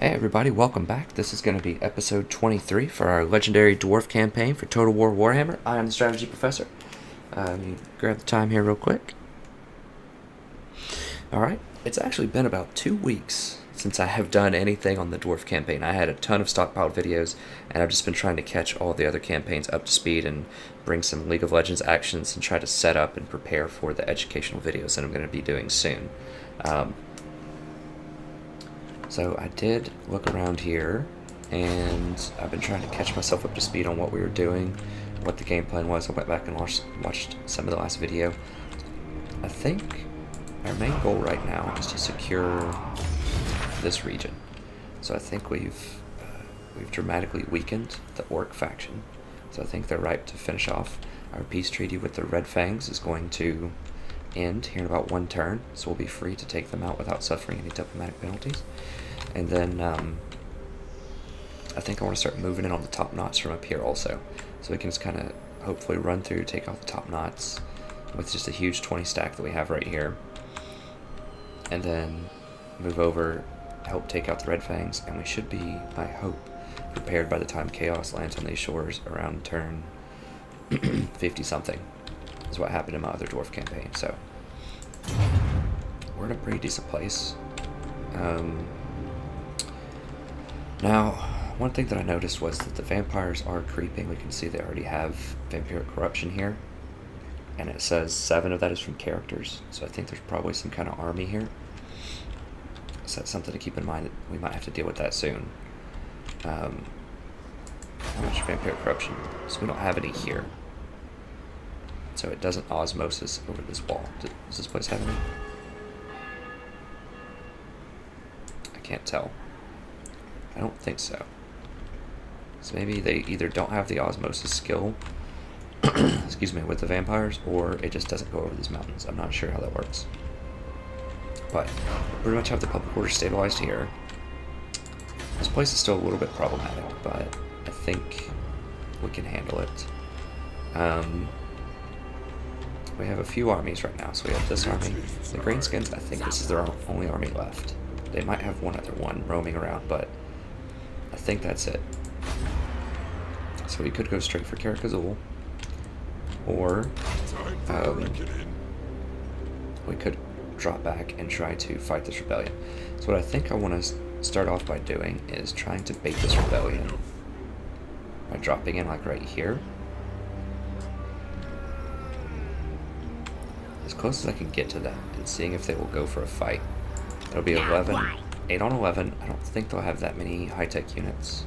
Hey everybody, welcome back. This is going to be episode 23 for our legendary Dwarf campaign for Total War Warhammer. I am the strategy professor. Let me grab the time here real quick. Alright, it's actually been about 2 weeks since I have done anything on the Dwarf campaign. I had a ton of stockpiled videos, and I've just been trying to catch all the other campaigns up to speed and bring some League of Legends actions and try to set up and prepare for the educational videos that I'm going to be doing soon. So I did look around here, and I've been trying to catch myself up to speed on what we were doing, what the game plan was. I went back and watched some of the last video. I think our main goal right now is to secure this region. So I think we've dramatically weakened the Orc faction. So I think they're ripe to finish off. Our peace treaty with the Red Fangs is going to end here in about 1 turn, so we'll be free to take them out without suffering any diplomatic penalties. And then I think I want to start moving in on the top knots from up here also, so we can just kind of hopefully run through, take off the top knots with just a huge 20 stack that we have right here, and then move over, help take out the Red Fangs, and we should be, I hope, prepared by the time Chaos lands on these shores around turn 50 something. Is what happened in my other Dwarf campaign. So we're in a pretty decent place. Now, one thing that I noticed was that the vampires are creeping. We can see they already have vampiric corruption here, and it says 7 of that is from characters, so I think there's probably some kind of army here. So that's something to keep in mind, that we might have to deal with that soon. How much vampiric corruption? So we don't have any here, so it doesn't osmosis over this wall. Does this place have any? I can't tell. I don't think so. So maybe they either don't have the osmosis skill, excuse me, with the vampires, or it just doesn't go over these mountains. I'm not sure how that works. But we pretty much have the public order stabilized here. This place is still a little bit problematic, but I think we can handle it. We have a few armies right now. So we have this army. The Greenskins, I think this is their only army left. They might have one other one roaming around, but I think that's it. So we could go straight for Karakazul, or we could drop back and try to fight this rebellion. So what I think I want to start off by doing is trying to bait this rebellion by dropping in like right here, as close as I can get to them, and seeing if they will go for a fight. It'll be 8 on 11. I don't think they'll have that many high-tech units,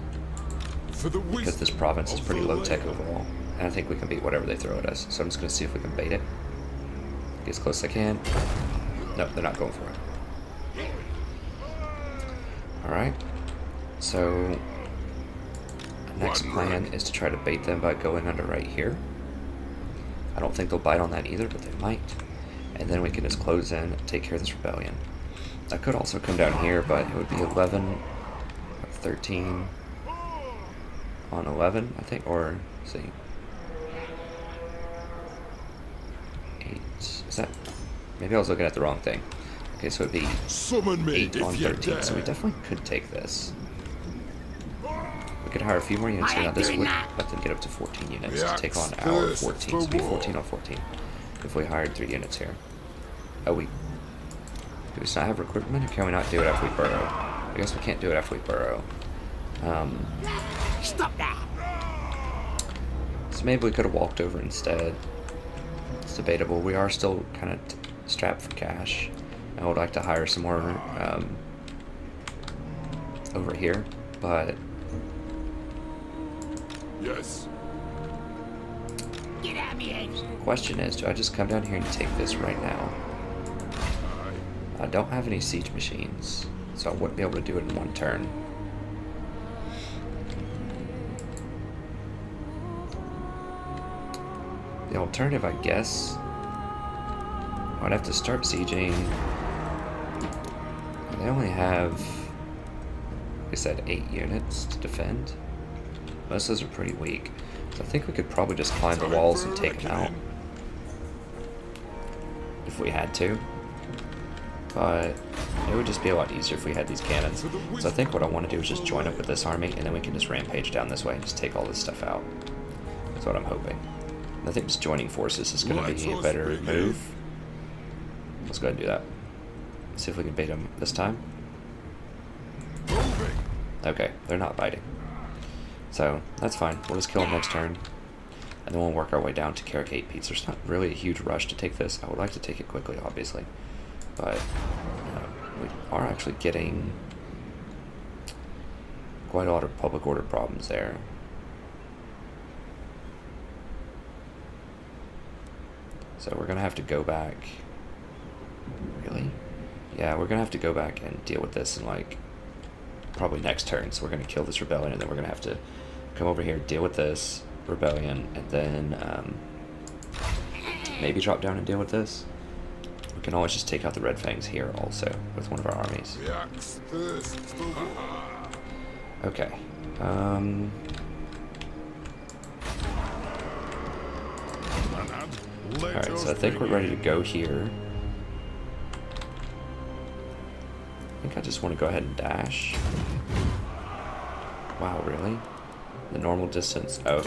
because this province is pretty low-tech overall, and I think we can beat whatever they throw at us. So I'm just going to see if we can bait it. Get as close as I can. No, they're not going for it. Alright, so next plan is to try to bait them by going under right here. I don't think they'll bite on that either, but they might. And then we can just close in and take care of this rebellion. I could also come down here, but it would be 11 or 13 on 11, I think, or, let's see, 8, is that, maybe I was looking at the wrong thing. Okay, so it'd be 8 on 13, so we definitely could take this. We could hire a few more units here. Now this would let them get up to 14 units to take on our 14, so it'd be 14 on 14 if we hired 3 units here. Oh, do we not have recruitment, or can we not do it after we burrow? I guess we can't do it after we burrow. Stop that! So maybe we could have walked over instead. It's debatable. We are still kind of strapped for cash. I would like to hire some more over here, but yes. Get at me, the question is, do I just come down here and take this right now? I don't have any siege machines, so I wouldn't be able to do it in 1 turn. The alternative, I guess, I'd have to start sieging. They only have, like I said, 8 units to defend. Most of those are pretty weak. So I think we could probably just climb the walls and take them out if we had to. but it would just be a lot easier if we had these cannons. So I think what I want to do is just join up with this army, and then we can just rampage down this way and just take all this stuff out. That's what I'm hoping. And I think just joining forces is going to be a better move. Let's go ahead and do that. See if we can bait them this time. Okay, they're not biting. So, that's fine. We'll just kill them next turn. And then we'll work our way down to Carricate Peaks. There's not really a huge rush to take this. I would like to take it quickly, obviously. But we are actually getting quite a lot of public order problems there. So we're going to have to go back. Really? Yeah, we're going to have to go back and deal with this in, like, probably next turn. So we're going to kill this rebellion, and then we're going to have to come over here, deal with this rebellion, and then maybe drop down and deal with this. We can always just take out the Red Fangs here also with one of our armies. Okay. Alright, so I think we're ready to go here. I think I just want to go ahead and dash. Wow, really? The normal distance. Oh.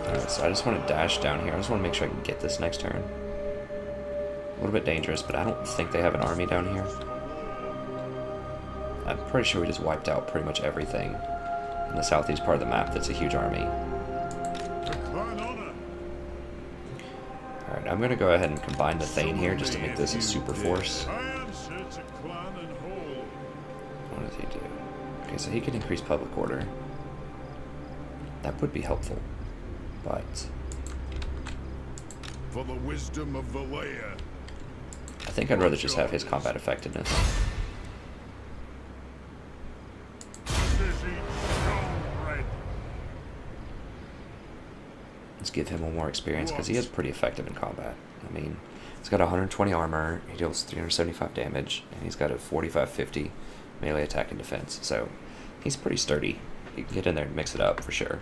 Alright, so I just want to dash down here. I just want to make sure I can get this next turn. A little bit dangerous, but I don't think they have an army down here. I'm pretty sure we just wiped out pretty much everything in the southeast part of the map that's a huge army. Alright, I'm going to go ahead and combine the Thane here just to make this a super force. What does he do? Okay, so he can increase public order. That would be helpful, but for the wisdom of Valea, I think I'd rather just have his combat effectiveness. Let's give him one more experience because he is pretty effective in combat. I mean, he's got 120 armor, he deals 375 damage, and he's got a 45-50 melee attack and defense. So he's pretty sturdy. You can get in there and mix it up for sure.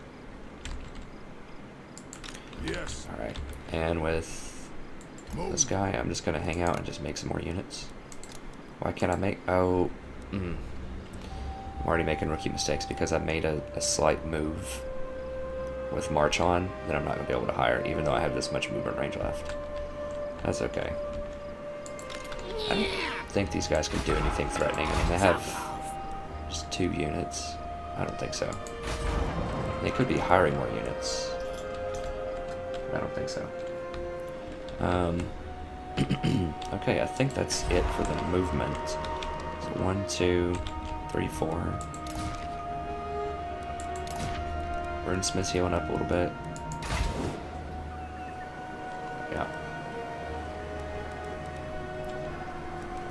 yes. All right, and with this guy, I'm just gonna hang out and just make some more units. Why can't I make? Oh, I'm already making rookie mistakes because I made a slight move with March on, then I'm not going to be able to hire, even though I have this much movement range left. That's okay. I don't think these guys can do anything threatening. I mean, they have just 2 units. I don't think so. They could be hiring more units. I don't think so. Okay, I think that's it for the movement. So 1, 2, 3, 4. Runesmith's healing up a little bit. Yeah.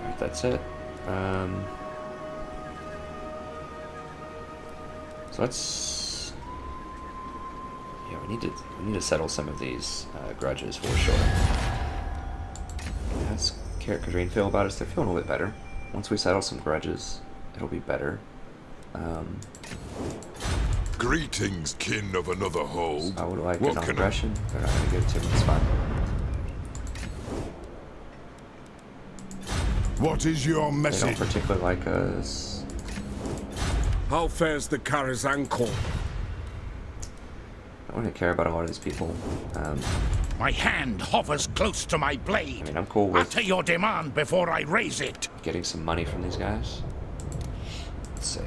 Alright, that's it. So let's... Yeah, we need to settle some of these grudges for sure. How's Carrot Kadreen feel about us? They're feeling a little bit better. Once we settle some grudges, it'll be better. Greetings, kin of another hold. I would like it on aggression. They're not going to give it to me. It's fine. What is your They message? don't particularly like us. How fares the Karazanko? I don't really care about a lot of these people. My hand hovers close to my blade. I mean, I'm cool with Utter your demand before I raise it. getting some money from these guys. Let's see.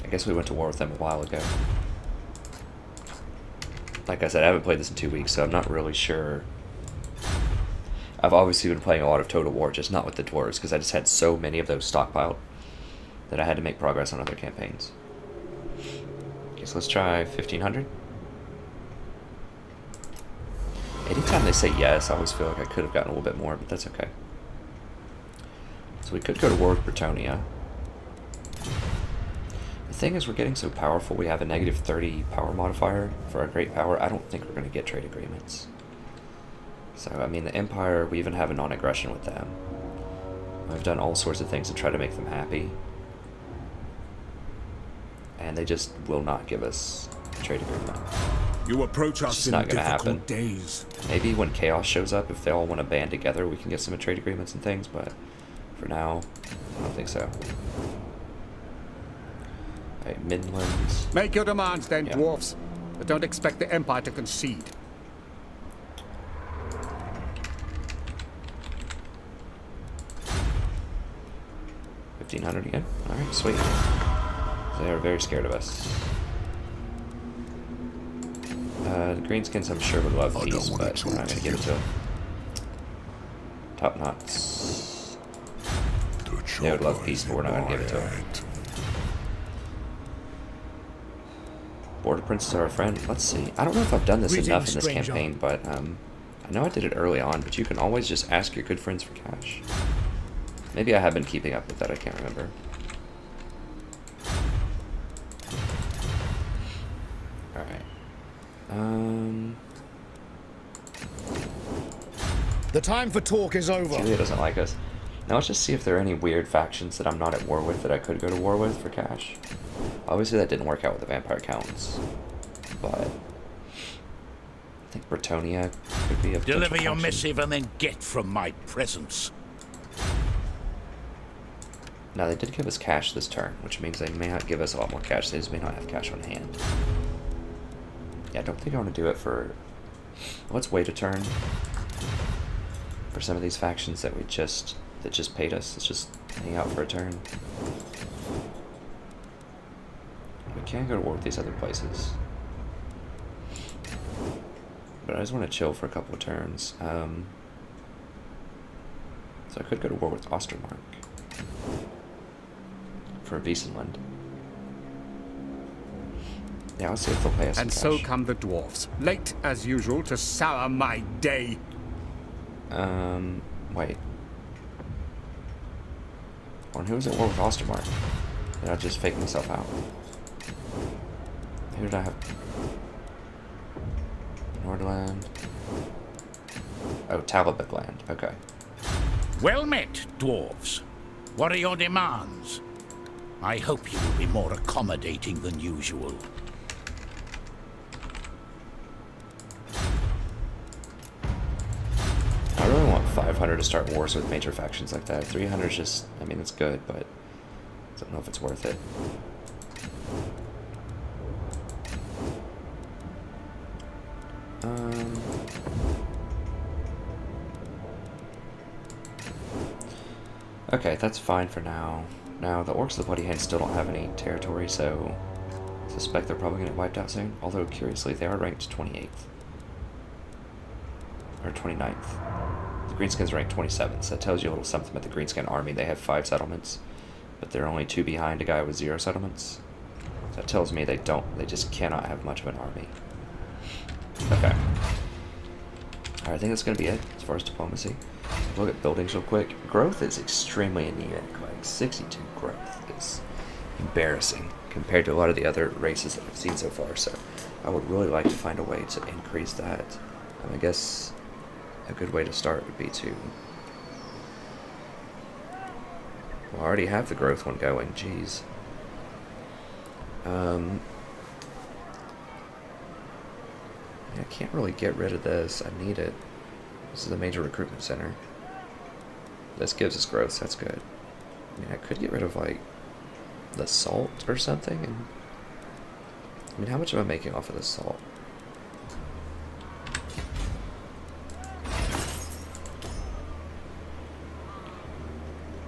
I guess we went to war with them a while ago. Like I said, I haven't played this in 2 weeks, so I'm not really sure. I've obviously been playing a lot of Total War, just not with the Dwarves, because I just had so many of those stockpiled that I had to make progress on other campaigns. Okay, so let's try 1500. Anytime they say yes, I always feel like I could have gotten a little bit more, but that's okay. So we could go to war with Bretonia. The thing is, we're getting so powerful, we have a negative 30 power modifier for our great power. I don't think we're going to get trade agreements. So, I mean, the Empire, we even have a non-aggression with them. I've done all sorts of things to try to make them happy. And they just will not give us a trade agreement. You approach us just in not gonna difficult happen. days. Maybe when Chaos shows up, if they all want to band together, we can get some trade agreements and things, but for now, I don't think so. Alright, Midlands. Make your demands then, Yeah. dwarfs. But don't expect the Empire to concede. 1500 again. Alright, sweet. They are very scared of us. The Greenskins, I'm sure, would love peace, but we're not going to give it to them. Top knots. They would love peace, but we're not going to give it to them. Border princes are our friend. Let's see. I don't know if I've done this enough in this campaign, but I know I did it early on, but you can always just ask your good friends for cash. Maybe I have been keeping up with that, I can't remember. Alright. The time for talk is over. Julia doesn't like us. Now let's just see if there are any weird factions that I'm not at war with that I could go to war with for cash. Obviously that didn't work out with the Vampire Counts, but I think Bretonia could be a potential Deliver your faction. missive and then get from my presence. Now they did give us cash this turn, which means they may not give us a lot more cash. They just may not have cash on hand. Yeah, I don't think I want to do it for... Let's wait a turn for some of these factions that just paid us. Let's just hang out for a turn. We can go to war with these other places, but I just want to chill for a couple of turns. So I could go to war with Ostermark for Wiesenland. Yeah, I'll see if they'll pay us some And cash. so come the dwarfs, late as usual to sour my day. Wait. Or who was at war with Ostermark? Did I just fake myself out? Who did I have? Nordland. Oh, Talbot land. Okay. Well met, dwarves. What are your demands? I hope you will be more accommodating than usual. I really want 500 to start wars with major factions like that. 300 is just, I mean, it's good, but I don't know if it's worth it. Okay, that's fine for now. Now, the Orcs of the Bloody Hand still don't have any territory, so I suspect they're probably going to get wiped out soon. Although, curiously, they are ranked 28th. Or 29th. The Greenskins are ranked 27th, so that tells you a little something about the Greenskin army. They have 5 settlements, but they're only 2 behind a guy with 0 settlements. So that tells me they just cannot have much of an army. Okay. Alright, I think that's going to be it as far as diplomacy. Look at buildings real quick. Growth is extremely anemic. Like 62 growth is embarrassing compared to a lot of the other races that I've seen so far. So I would really like to find a way to increase that. I guess a good way to start would be to... Well, I already have the growth one going. Jeez. I can't really get rid of this. I need it. This is a major recruitment center. This gives us growth, so that's good. I mean, I could get rid of, like, the salt or something. And I mean, how much am I making off of this salt?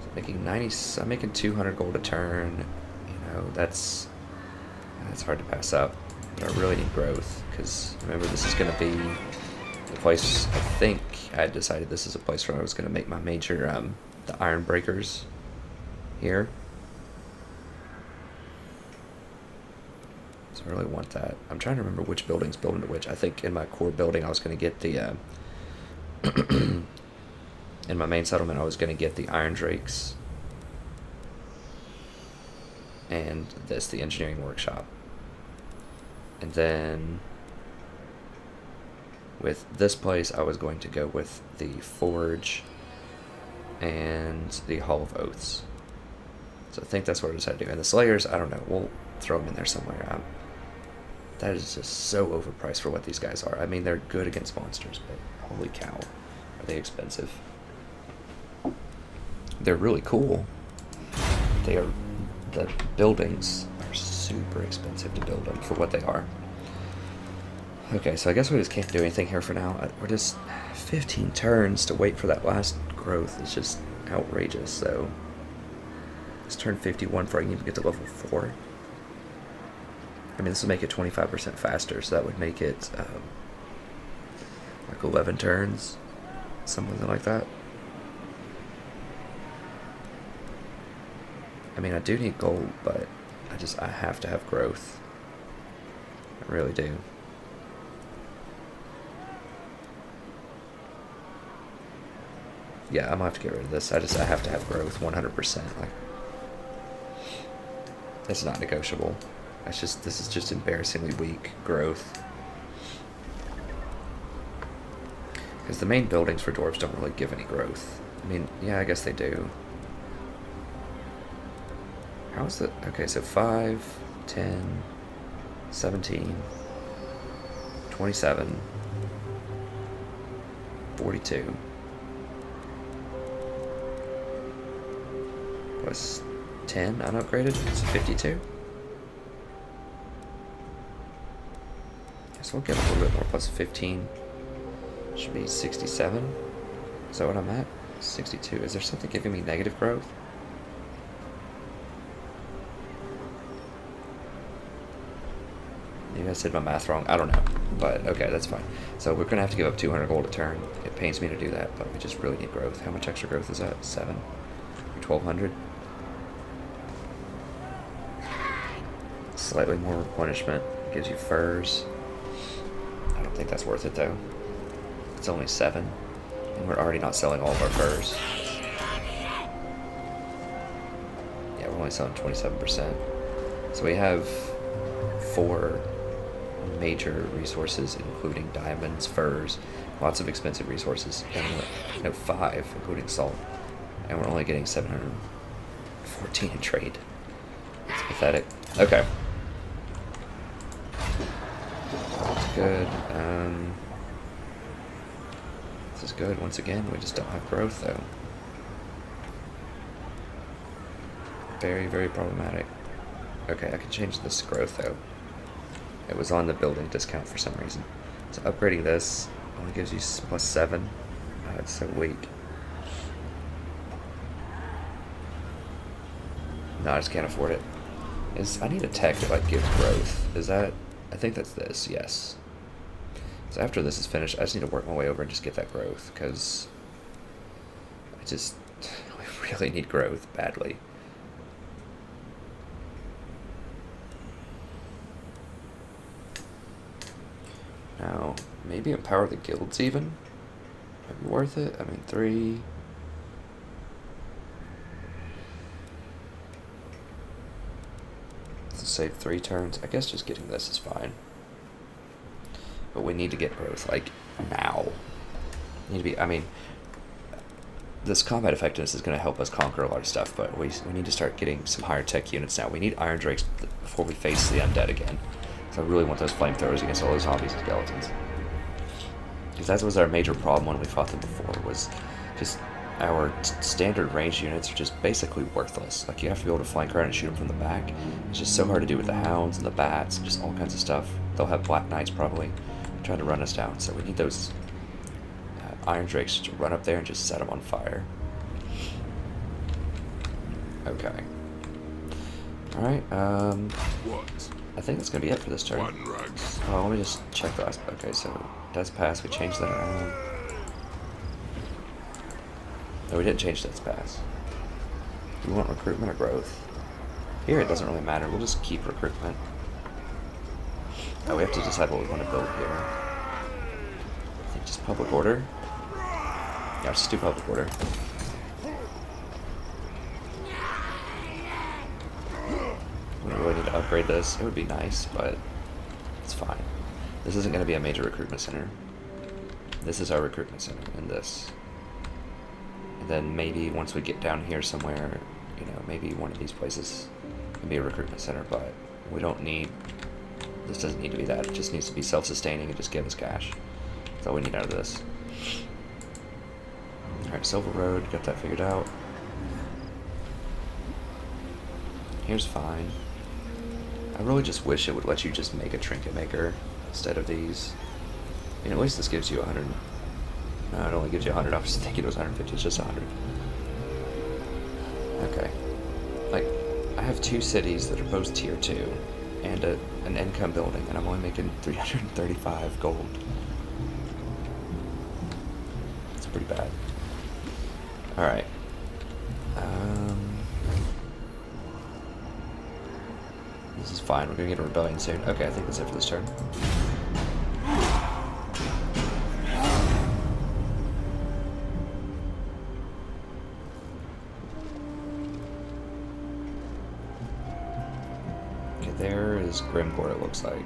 So I'm making 90. I'm making 200 gold a turn. You know, that's hard to pass up. But I really need growth because remember, this is going to be the place. I think I had decided this is a place where I was going to make my major the iron breakers here. So I really want that. I'm trying to remember which buildings build into which. I think in my core building I was going to get the in my main settlement I was going to get the iron drakes and the engineering workshop. And then with this place, I was going to go with the Forge and the Hall of Oaths. So I think that's what I decided to do. And the Slayers, I don't know. We'll throw them in there somewhere. That is just so overpriced for what these guys are. I mean, they're good against monsters, but holy cow, are they expensive. They're really cool. They are, the buildings are super expensive to build them for what they are. Okay, so I guess we just can't do anything here for now. We're just 15 turns to wait for that last growth is just outrageous. So let's turn 51 before I can even get to level 4. I mean, this will make it 25% faster, so that would make it like 11 turns, something like that. I mean, I do need gold, but I have to have growth. I really do. Yeah, I'm gonna have to get rid of this. I have to have growth 100%. Like, it's not negotiable. This is just embarrassingly weak growth. Because the main buildings for dwarves don't really give any growth. I mean, yeah, I guess they do. How is it? Okay, so 5, 10, 17, 27, 42. Was 10 unupgraded? It's 52. So we'll get a little bit more, plus 15. Should be 67. Is that what I'm at? 62. Is there something giving me negative growth? Maybe I said my math wrong. I don't know. But okay, that's fine. So we're going to have to give up 200 gold a turn. It pains me to do that, but we just really need growth. How much extra growth is that? 7? 1200? Slightly more replenishment. Gives you furs. I don't think that's worth it though. It's only 7. And we're already not selling all of our furs. Yeah, we're only selling 27%. So we have 4 major resources, including diamonds, furs, lots of expensive resources. And no, 5, including salt. And we're only getting 714 in trade. It's pathetic. Okay. Good. This is good. Once again, we just don't have growth, though. Very, very problematic. Okay, I can change this growth, though. It was on the building discount for some reason. So upgrading this only gives you plus 7. Oh, it's so weak. No, I just can't afford it. I need a tech that, like, gives growth. Is that... I think that's this, yes. So after this is finished, I just need to work my way over and just get that growth, because we really need growth badly. Now, maybe empower the guilds even? Might be worth it. I mean, 3... Let's save 3 turns. I guess just getting this is fine. But we need to get growth, like, now. Need to be, I mean, this combat effectiveness is going to help us conquer a lot of stuff, but we need to start getting some higher tech units now. We need Iron Drakes before we face the undead again. So I really want those flamethrowers against all those zombies and skeletons. Because that was our major problem when we fought them before, was just our standard ranged units are just basically worthless. Like, you have to be able to flank around and shoot them from the back. It's just so hard to do with the hounds and the bats and just all kinds of stuff. They'll have Black Knights probably trying to run us down, so we need those Iron Drakes to run up there and just set them on fire. Okay. Alright, What? I think that's gonna be it for this turn. One rugs. Oh, let me just check the last. Okay, so it does pass. We changed that around. No, we didn't change that's pass. Do we want recruitment or growth? Here it doesn't really matter. We'll just keep recruitment. Oh, we have to decide what we want to build here. I think just public order. Yeah, let's just do public order. We really need to upgrade this. It would be nice, but it's fine. This isn't going to be a major recruitment center. This is our recruitment center, and this. And then maybe once we get down here somewhere, you know, maybe one of these places can be a recruitment center, but we don't need This doesn't need to be that. It just needs to be self-sustaining and just give us cash. That's all we need out of this. Alright, Silver Road, got that figured out. Here's fine. I really just wish it would let you just make a trinket maker instead of these. I mean, at least this gives you 100. No, it only gives you 100. I was thinking it was 150. It's just 100. Okay. Like, I have 2 cities that are both tier 2 and an income building, and I'm only making 335 gold. It's pretty bad. Alright. This is fine. We're gonna get a rebellion soon. Okay, I think that's it for this turn. Okay, there is Grimgore, it looks like.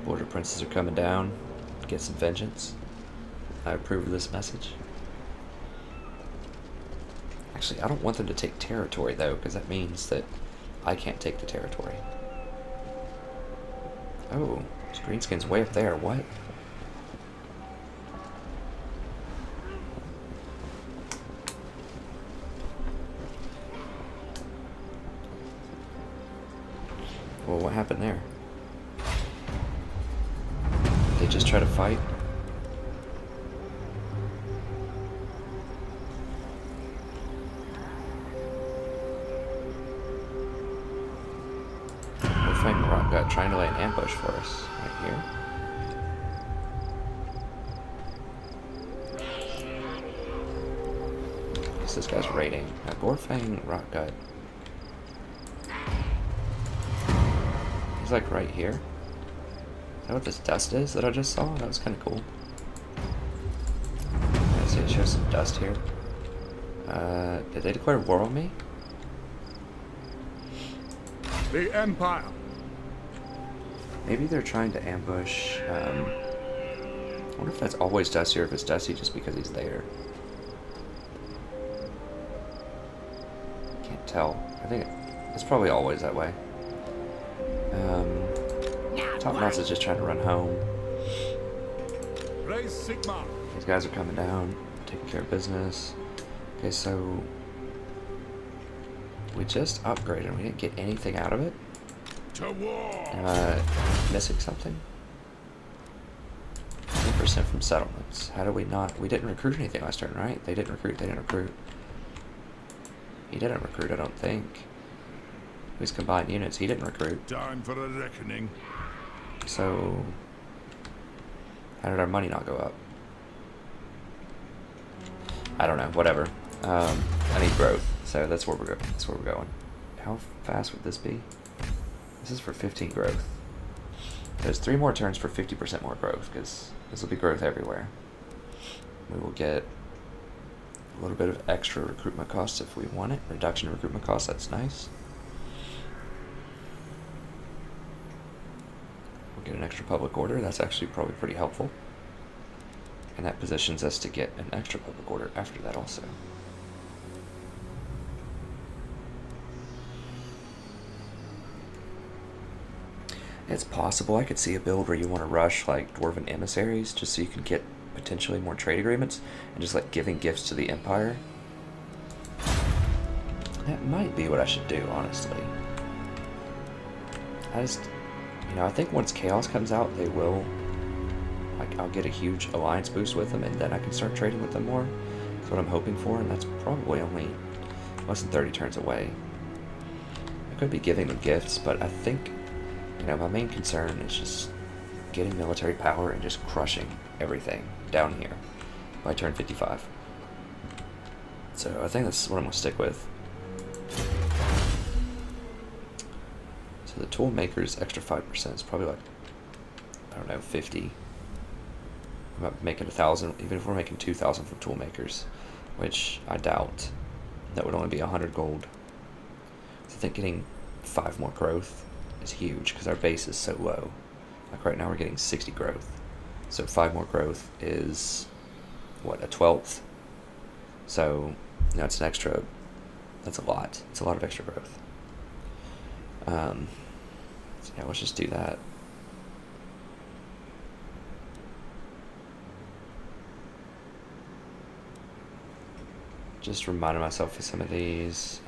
Border princes are coming down. Get some vengeance. I approve of this message. Actually, I don't want them to take territory, though, because that means that I can't take the territory. Oh, this greenskin's way up there. What? Well, what happened there? Did they just try to fight? Trying to lay an ambush for us right here. What's this guy's raiding? Gorfang Rockgut. He's like right here. Is that what this dust is that I just saw? That was kind of cool. I see it shows some dust here. Did they declare war on me? The Empire. Maybe they're trying to ambush. I wonder if that's always Dusty or if it's Dusty just because he's there. Can't tell. I think it's probably always that way. Top Knots is just trying to run home. Raise Sigma. These guys are coming down, taking care of business. Okay, so we just upgraded. We didn't get anything out of it. To war. Am I missing something? 10% from settlements. How do we not? We didn't recruit anything last turn, right? They didn't recruit. They didn't recruit. He didn't recruit, I don't think. These combined units, he didn't recruit. Time for a reckoning. So, how did our money not go up? I don't know. Whatever. I need growth, so that's where we're going. That's where we're going. How fast would this be? This is for 15 growth. There's 3 more turns for 50% more growth, because this will be growth everywhere. We will get a little bit of extra recruitment costs if we want it. Reduction in recruitment costs, that's nice. We'll get an extra public order. That's actually probably pretty helpful. And that positions us to get an extra public order after that also. It's possible I could see a build where you want to rush like Dwarven emissaries just so you can get potentially more trade agreements and just like giving gifts to the Empire. That might be what I should do, honestly. I think once Chaos comes out, they will, like, I'll get a huge alliance boost with them and then I can start trading with them more. That's what I'm hoping for, and that's probably only less than 30 turns away. I could be giving them gifts, but I think, my main concern is just getting military power and just crushing everything down here by turn 55. So I think that's what I'm going to stick with. So the tool maker's extra 5% is probably like, I don't know, 50. I'm not making 1,000, even if we're making 2,000 from tool makers, which I doubt. That would only be 100 gold. So I think getting 5 more growth is huge because our base is so low. Like right now we're getting 60 growth. So 5 more growth is, what, a 12th? So, it's an extra That's a lot. It's a lot of extra growth. So yeah, let's just do that. Just reminding myself of some of these.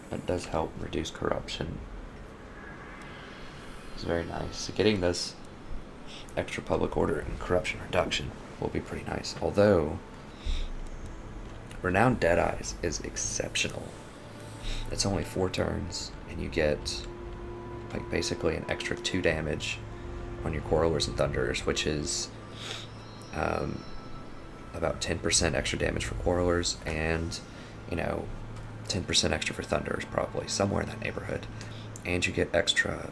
That does help reduce corruption. It's very nice. Getting this extra public order and corruption reduction will be pretty nice. Although, Renowned Deadeyes is exceptional. It's only 4 turns, and you get like basically an extra 2 damage on your Quarrelers and Thunderers, which is about 10% extra damage for Quarrelers and, 10% extra for Thunderers, probably somewhere in that neighborhood. And you get extra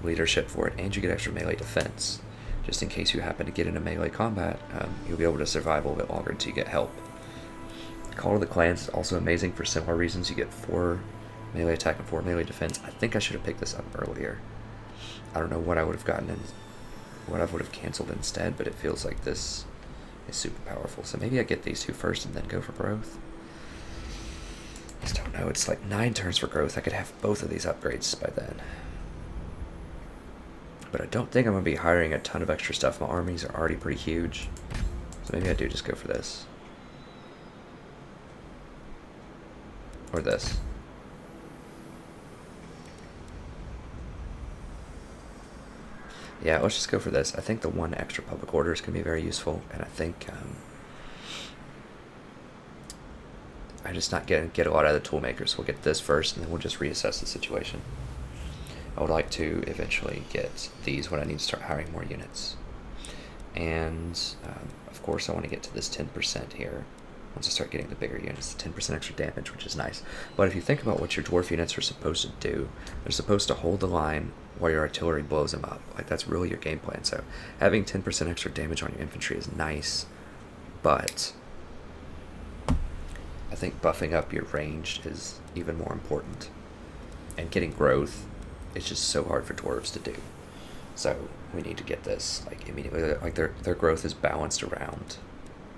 leadership for it, and you get extra melee defense. Just in case you happen to get into melee combat, you'll be able to survive a little bit longer until you get help. Call of the Clans is also amazing for similar reasons. You get 4 melee attack and 4 melee defense. I think I should have picked this up earlier. I don't know what I would have gotten in, what I would have canceled instead, but it feels like this is super powerful. So maybe I get these 2 first and then go for growth. I just don't know. It's like 9 turns for growth. I could have both of these upgrades by then. But I don't think I'm going to be hiring a ton of extra stuff. My armies are already pretty huge. So maybe I do just go for this. Or this. Yeah, let's just go for this. I think the 1 extra public order is going to be very useful. And I think I'm just not going to get a lot out of the toolmakers. We'll get this first, and then we'll just reassess the situation. I would like to eventually get these when I need to start hiring more units. And, of course, I want to get to this 10% here. Once I start getting the bigger units, 10% extra damage, which is nice. But if you think about what your dwarf units are supposed to do, they're supposed to hold the line while your artillery blows them up. Like, that's really your game plan. So having 10% extra damage on your infantry is nice, but I think buffing up your ranged is even more important. And getting growth, it's just so hard for dwarves to do. So we need to get this like immediately. Like their growth is balanced around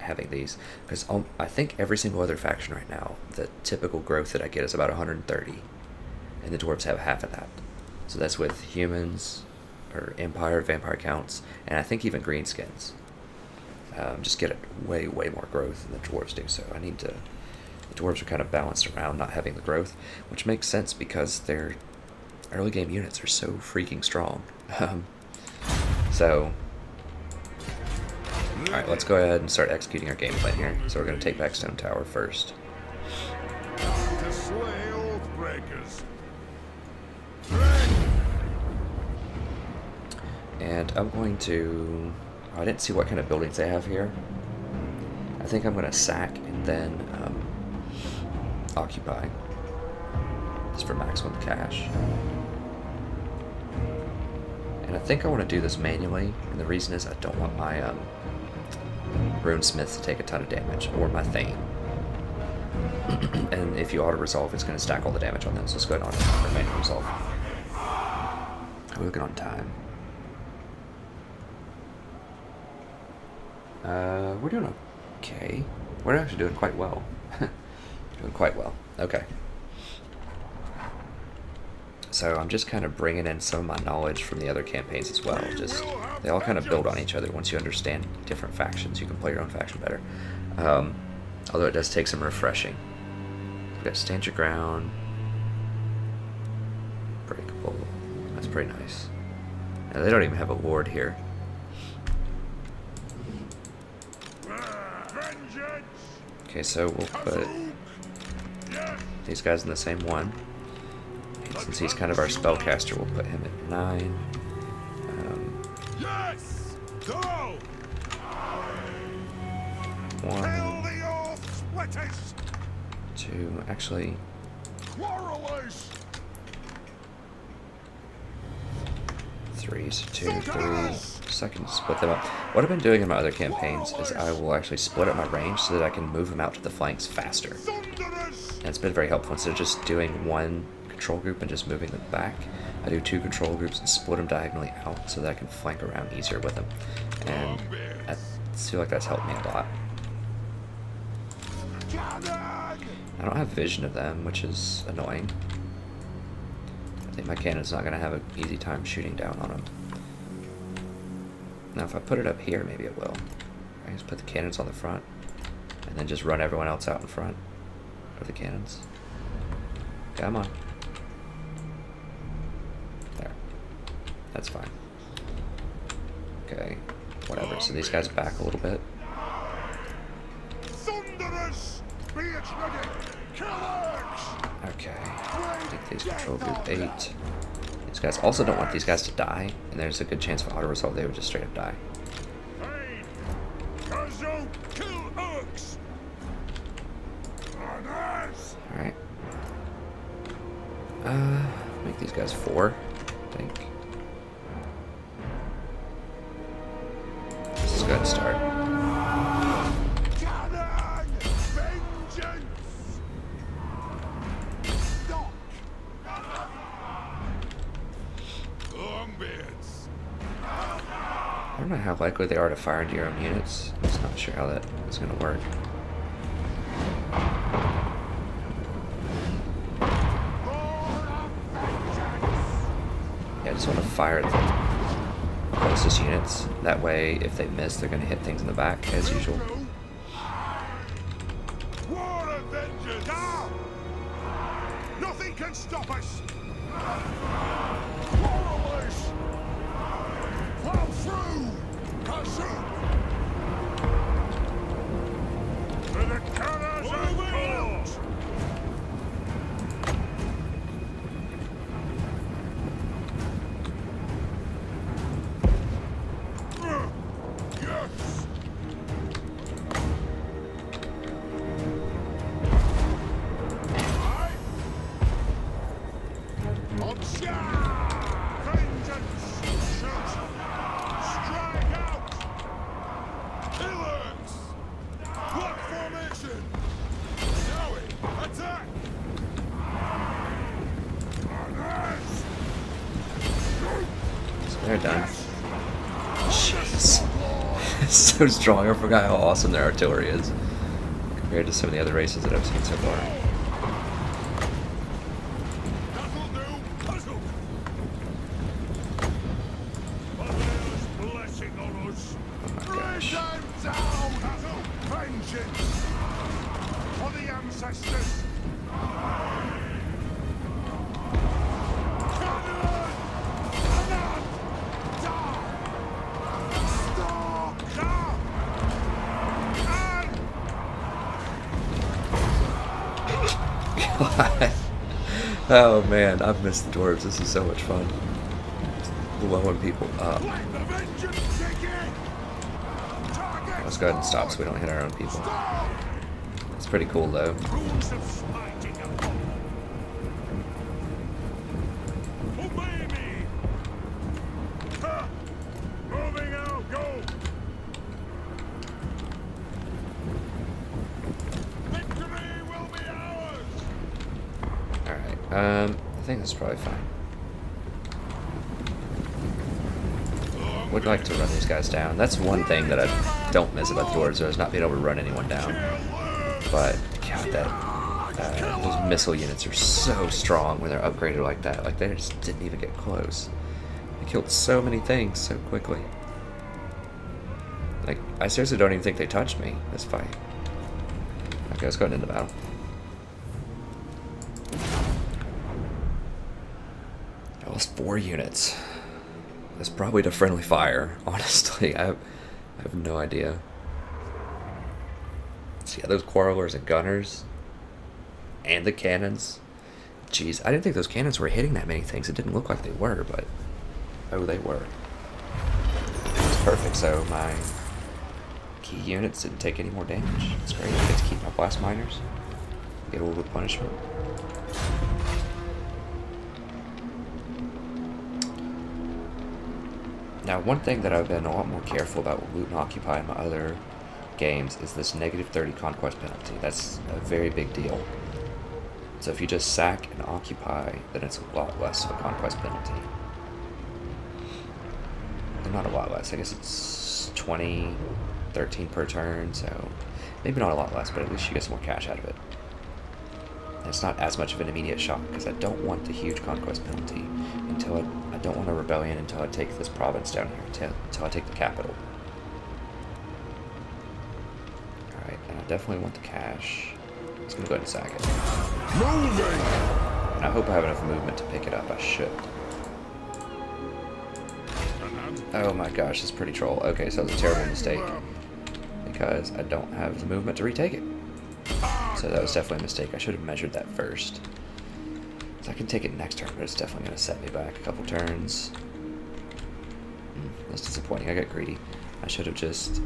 having these, because I think every single other faction right now, the typical growth that I get is about 130, and the dwarves have half of that. So that's with humans or Empire, vampire counts, and I think even greenskins. Just get way more growth than the dwarves do. So I need to. The dwarves are kind of balanced around not having the growth, which makes sense because their early game units are so freaking strong. Alright, let's go ahead and start executing our game plan here. So we're going to take back Stone Tower first. To slay Oathbreakers. And I'm going to... I didn't see what kind of buildings they have here. I think I'm going to sack and then occupy. Just for maximum cash. And I think I want to do this manually, and the reason is I don't want my runesmiths to take a ton of damage, or my Thane. And if you auto-resolve, it's going to stack all the damage on them, so let's go ahead and manual resolve. We're looking on time. We're doing okay. We're actually doing quite well. Doing quite well. Okay. So I'm just kind of bringing in some of my knowledge from the other campaigns as well. Just they all kind of build on each other. Once you understand different factions, you can play your own faction better. Although it does take some refreshing. We've got Stand Your Ground. Breakable. That's pretty nice. Now, they don't even have a ward here. Okay, so we'll put these guys in the same one. And since he's kind of our spellcaster, we'll put him at 9. Yes! Go! 1, 2, actually... Quarrelers! 3, so 2, 3. So I can split them up. What I've been doing in my other campaigns is I will actually split up my range so that I can move them out to the flanks faster. And it's been very helpful. Instead of just doing one control group and just moving them back, I do 2 control groups and split them diagonally out so that I can flank around easier with them. And feel like that's helped me a lot. I don't have vision of them, which is annoying. I think my cannon's not going to have an easy time shooting down on them. Now if I put it up here, maybe it will. I just put the cannons on the front, and then just run everyone else out in front of the cannons. Come on. There. That's fine. Okay. Whatever. So these guys back a little bit. Thunderous! Be it ready! Killers! Okay. I think these control group 8. These guys also don't want these guys to die, and there's a good chance for auto resolve they would just straight up die. Hey! Kazo! Kill Urks! Honors! Alright. Make these guys 4, I think. Let's just go ahead and start. Cannon! Vengeance! Stop! Longbeards! I don't know how likely they are to fire into your own units. I'm just not sure how that is going to work. Yeah, I just want to fire at the closest units. That way, if they miss, they're going to hit things in the back, as usual. War of vengeance! Down! Nothing can stop us! Warless! Plow through! Kazook! To the cannons and bullets! Yes! Vengeance! Shoot! Strike out! Killers! Block formation! Zoe, attack! Honors! So they're done. Jeez. So strong. I forgot how awesome their artillery is compared to some of the other races that I've seen so far. That'll do! Puzzle! Father's blessing on us! Oh my Bring gosh. them down! Puzzle! Vengeance! For the ancestors! Cannon! Cannon! Down! Stop! Down! God. Oh man, I've missed the dwarves. This is so much fun. Blowing people up. Let the vengeance dig in! Target! Let's go ahead and stop so we don't hit our own people. Stop! It's pretty cool though. Rules of smiting upon. Obey me! Ha! Moving out, go! Victory will be ours! Alright, I think that's probably fine. Would like to run these guys down. That's one thing that I don't miss about the dwarves, is not being able to run anyone down. But, God, that, those missile units are so strong when they're upgraded like that. Like, they just didn't even get close. They killed so many things so quickly. Like, I seriously don't even think they touched me this fight. Okay, let's go ahead and end the battle. I lost 4 units. That's probably to friendly fire, honestly. I have no idea. So yeah, those quarrelers and gunners and the cannons. Jeez, I didn't think those cannons were hitting that many things. It didn't look like they were, but oh, they were. It's perfect. So my key units didn't take any more damage. It's great. I get to keep my blast miners. Get a little bit of punishment. Now, one thing that I've been a lot more careful about with Loot and Occupy in my other games is this -30 conquest penalty. That's a very big deal. So if you just sack and occupy, then it's a lot less of a conquest penalty. Not a lot less. I guess it's 20 13 per turn, so maybe not a lot less, but at least you get some more cash out of it. And it's not as much of an immediate shock, because I don't want the huge conquest penalty until I don't want a rebellion until I take this province down here, until I take the capital. Alright, and I definitely want the cash. I'm just going to go ahead and sack it. Moving! And I hope I have enough movement to pick it up. I should. Oh my gosh, this pretty troll. Okay, so it's a terrible mistake, because I don't have the movement to retake it. So that was definitely a mistake. I should have measured that first. So I can take it next turn, but it's definitely going to set me back a couple turns. That's disappointing. I got greedy. I should have just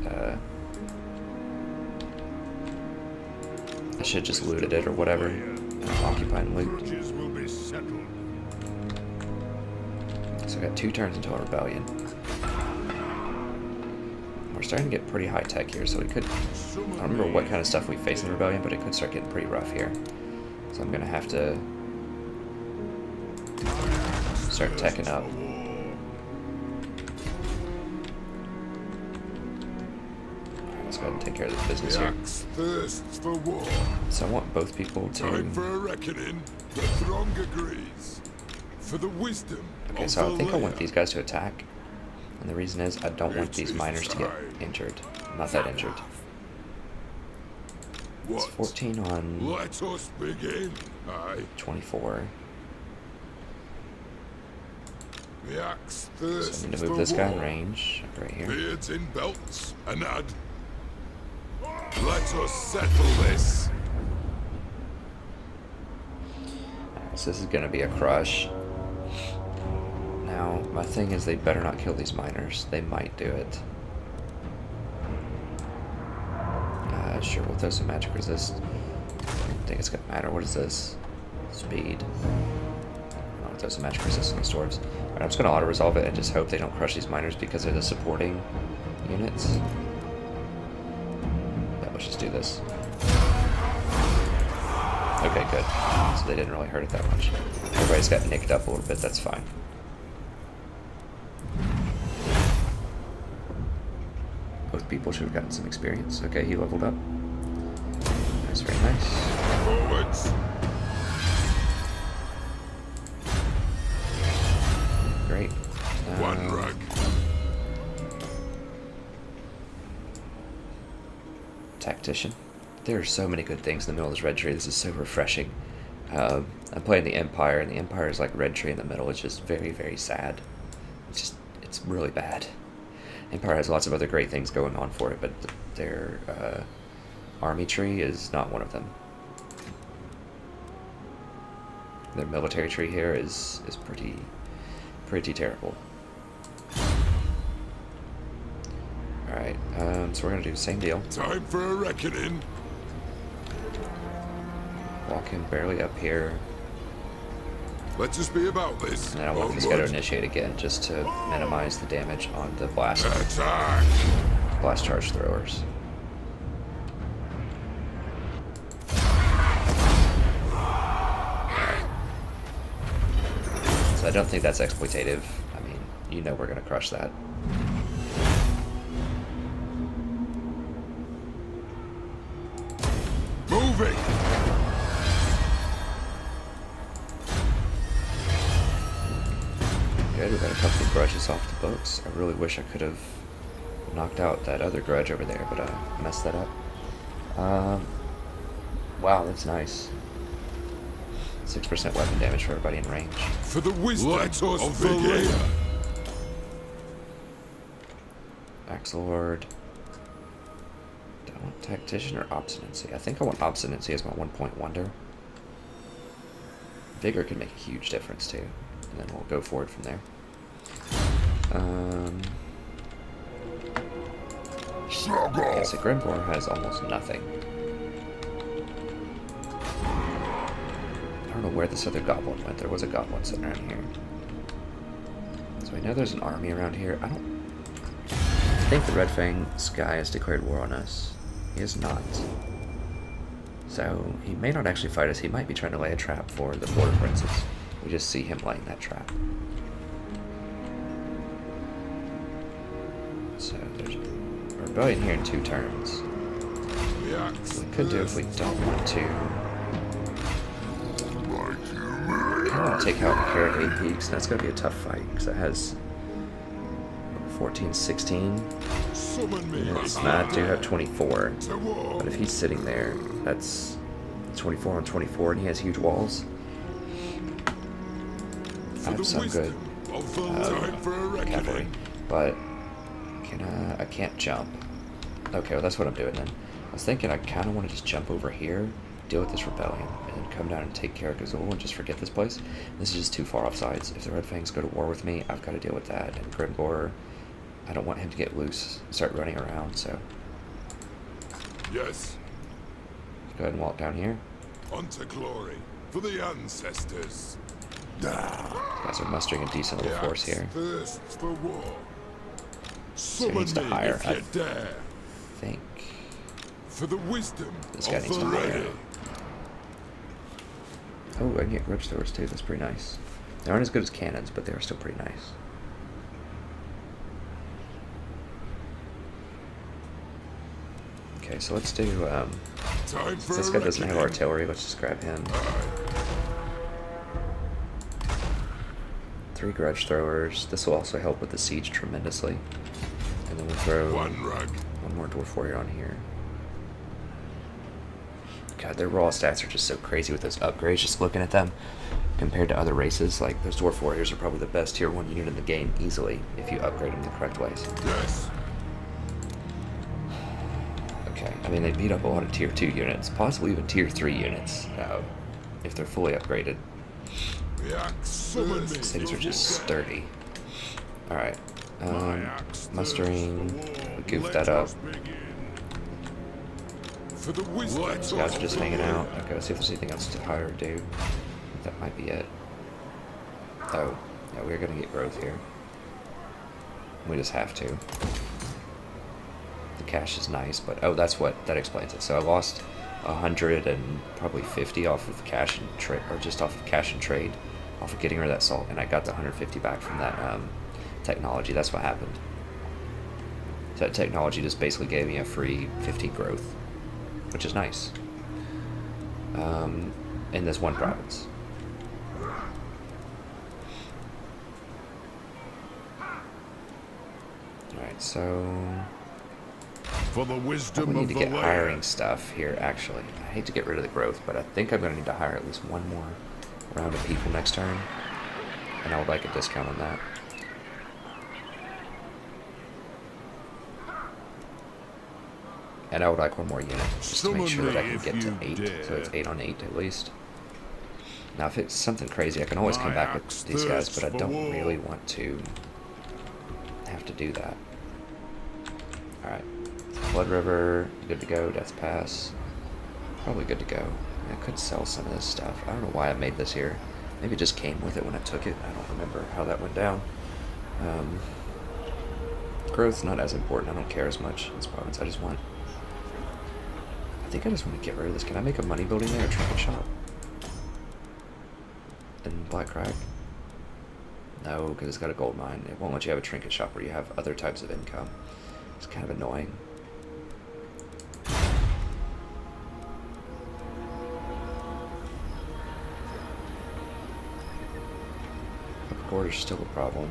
looted it or whatever. Occupy and loot. Grudges will be settled. So I got 2 turns until a rebellion. We're starting to get pretty high tech here, so we could. I don't remember what kind of stuff we face in the rebellion, but it could start getting pretty rough here. So I'm gonna have to start teching up. Let's go ahead and take care of this business The here. axe thirsts for war. So I want both people Time to. for a reckoning. The throng agrees. For the wisdom Okay, of so I the think I want lair. these guys to attack, and the reason is I don't want these miners to get injured. Not that injured. It's What? 14 on Let us begin. Aye. 24. The axe So thirsts I'm going to for move this guy in war. range, right here. Beards in belts, and add. Let us settle this. So this is going to be a crush. Now, my thing is they better not kill these miners. They might do it. Sure, we'll throw some magic resist. I don't think it's going to matter. What is this? Speed. I'll throw some magic resist on these dwarves. Alright, I'm just going to auto-resolve it and just hope they don't crush these miners because they're the supporting units. Yeah, let's just do this. Okay, good. So they didn't really hurt it that much. Everybody's got nicked up a little bit, that's fine. Both people should have gotten some experience. Okay, he leveled up. That's very nice. Forwards. Great. One rug. Tactician. There are so many good things in the middle of this red tree. This is so refreshing. I'm playing the Empire, and the Empire is like red tree in the middle. It's just very, very sad. It's really bad. Empire has lots of other great things going on for it, but their army tree is not one of them. Their military tree here is pretty terrible. Alright, so we're gonna do the same deal. Time for a reckoning. Walk him barely up here, Let us be about this. and then I want this guy to Onward. initiate again, just to minimize the damage on the blast Attack. charge throwers. So I don't think that's exploitative. I mean, you know we're gonna crush that. Moving. Good, we got a couple of grudges off the books. I really wish I could have knocked out that other grudge over there, but I messed that up. Wow, that's nice. 6% weapon damage for everybody in range. For the wisdom Let us of the begin. lair. Axelord. Do I want Tactician or Obstinacy? I think I want Obstinacy as my 1-point wonder. Vigor can make a huge difference too. And then we'll go forward from there. Yeah, so Grimbor has almost nothing. I don't know where this other goblin went. There was a goblin sitting around here. So we know there's an army around here. I think the Red Fang's guy has declared war on us. He is not. So he may not actually fight us. He might be trying to lay a trap for the Border Princes. We just see him laying that trap. So there's a rebellion here in 2 turns. The axe We could do if we don't want to. I want to take out the Carrot 8 Peaks, and that's going to be a tough fight, because it has 14, 16 summon me. units, and I do have 24. To war. But if he's sitting there, that's 24 on 24, and he has huge walls. I have some good Of the time for a reckoning. cavalry, but I can't jump. Okay, well that's what I'm doing then. I was thinking I kind of want to just jump over here, deal with this rebellion, and then come down and take care of Gazul and just forget this place. This is just too far off sides. If the Red Fangs go to war with me, I've got to deal with that. And Grimgor, I don't want him to get loose and start running around, so Yes, go ahead and walk down here. unto glory for the ancestors. Guys are mustering a decent little The force axe here. thirsts for war. he Summon needs to me hire. if you dare. I think For the wisdom this guy of needs the to hire. ready. Oh, I can get grudge throwers too. That's pretty nice. They aren't as good as cannons, but they are still pretty nice. Okay, so let's do. Time for This a guy doesn't have reckoning. artillery. Let's just grab him. 3 grudge throwers. This will also help with the siege tremendously. And then we'll throw One rug. one more dwarf warrior on here. God, their raw stats are just so crazy with those upgrades. Just looking at them compared to other races, like those dwarf warriors are probably the best tier 1 unit in the game easily if you upgrade them the correct ways. Yes. Okay, I mean they beat up a lot of tier 2 units, possibly even tier 3 units if they're fully upgraded. The axe summon me. These things are just sturdy. All right, My axe mustering. thirsts for war. We goofed Let that up. us begin. For the wisdom These guys are of just the hanging out. ready. Okay, let's see if there's anything else to hire or do. That might be it. Oh, yeah, we're gonna get growth here. We just have to. The cash is nice, but oh, that explains it. So I lost 100 and probably 50 off of cash and trade, or just off of cash and trade, off of getting rid of that salt, and I got the 150 back from that technology. That's what happened. So that technology just basically gave me a free 50 growth, which is nice. In this one province. Alright, so For the we wisdom need of to the get land. hiring stuff here, actually. I hate to get rid of the growth, but I think I'm going to need to hire at least one more round of people next turn. And I would like a discount on that. And I would like one more unit, just to make Summon sure that I me can if get to you 8. dare. So it's 8 on 8 at least. Now if it's something crazy, I can always come My back axe with these guys, thirsts but I for don't war. really want to have to do that. Alright. Blood River, good to go. Death Pass, probably good to go. I could sell some of this stuff. I don't know why I made this here. Maybe it just came with it when I took it. I don't remember how that went down. Growth's not as important. I don't care as much in this province. I think I just want to get rid of this. Can I make a money building there, a trinket shop? In Black Crag? No, because it's got a gold mine. It won't let you have a trinket shop where you have other types of income. It's kind of annoying. Border's still a problem.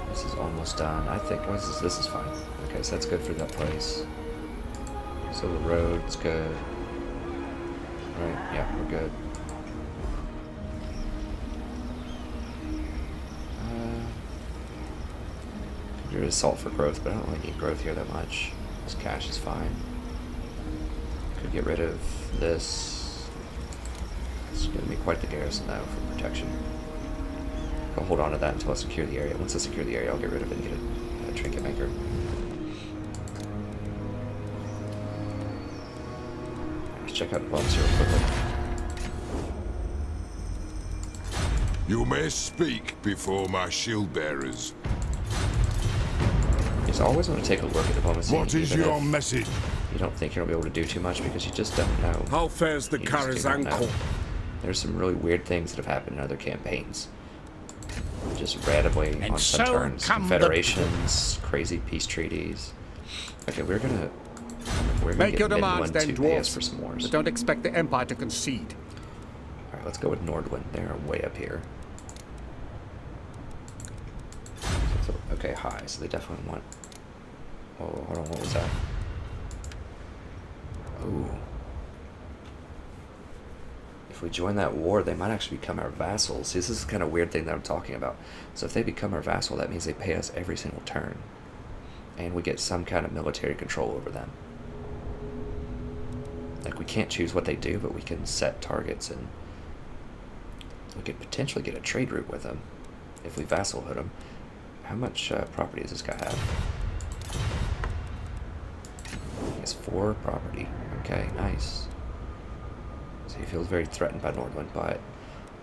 This is almost done. I think this is fine. Okay, so that's good for that place. So the road's good. Right, yeah, we're good. There is salt for growth, but I don't really need growth here that much. This cash is fine. Could get rid of this. It's going to be quite the garrison though for protection. I'll hold on to that until I secure the area. Once I secure the area, I'll get rid of it and get a trinket maker. Let's check out the bombs here real quickly. You may speak before my shield bearers. You always want to take a look at diplomacy. What is even your if message? you don't think you're going to be able to do too much because you just don't know. How fares the You just do not know. Karazhan? There's some really weird things that have happened in other campaigns. just randomly And on some so turns, come the- confederations, crazy peace treaties. Okay, we're gonna Make your get demands Midland then, to pay us dwarves. for some wars. But don't expect the Empire to concede. All right, let's go with Nordland. They're way up here. Okay, high. So they definitely want. Oh, hold on. What was that? Ooh. If we join that war, they might actually become our vassals. See, this is the kind of weird thing that I'm talking about. So if they become our vassal, that means they pay us every single turn. And we get some kind of military control over them. Like, we can't choose what they do, but we can set targets, and we could potentially get a trade route with them if we vassalhood them. How much property does this guy have? He has 4 property. Okay, nice. So he feels very threatened by Nordland, but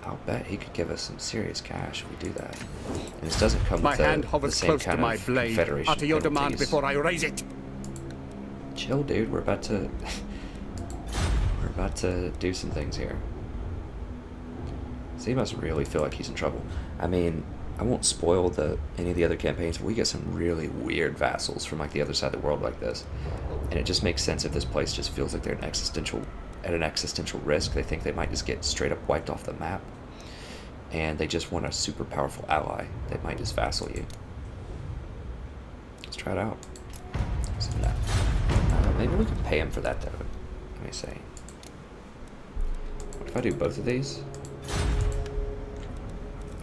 I'll bet he could give us some serious cash if we do that. And this doesn't come My with hand the hovers same close to kind my of blade. Confederation Utter your demand penalties. before I raise it. Chill, dude. We're about to do some things here. So he must really feel like he's in trouble. I mean, I won't spoil any of the other campaigns, but we get some really weird vassals from like the other side of the world like this, and it just makes sense if this place just feels like they're at an existential risk. They think they might just get straight up wiped off the map, and they just want a super powerful ally. They might just vassal you. Let's try it out. So, no. Maybe we can pay him for that though. Let me see. What if I do both of these?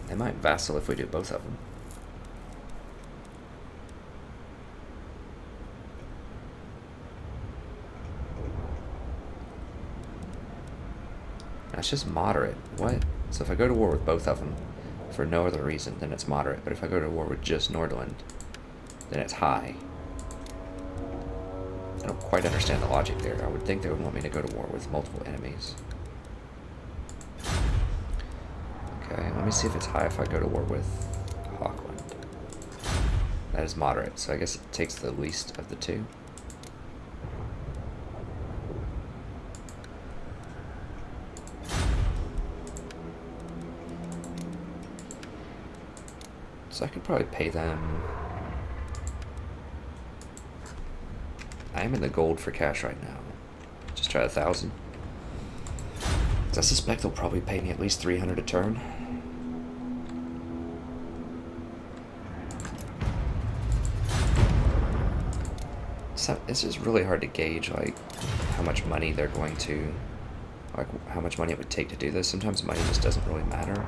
They might vassal if we do both of them. That's just moderate. What? So if I go to war with both of them for no other reason, then it's moderate. But if I go to war with just Nordland, then it's high. I don't quite understand the logic there. I would think they would want me to go to war with multiple enemies. Okay, let me see if it's high if I go to war with Hawkland. That is moderate, so I guess it takes the least of the two. So I could probably pay them. I am in the gold for cash right now. Just try 1,000. I suspect they'll probably pay me at least 300 a turn. So it's just really hard to gauge like how much money they're going to, like how much money it would take to do this. Sometimes money just doesn't really matter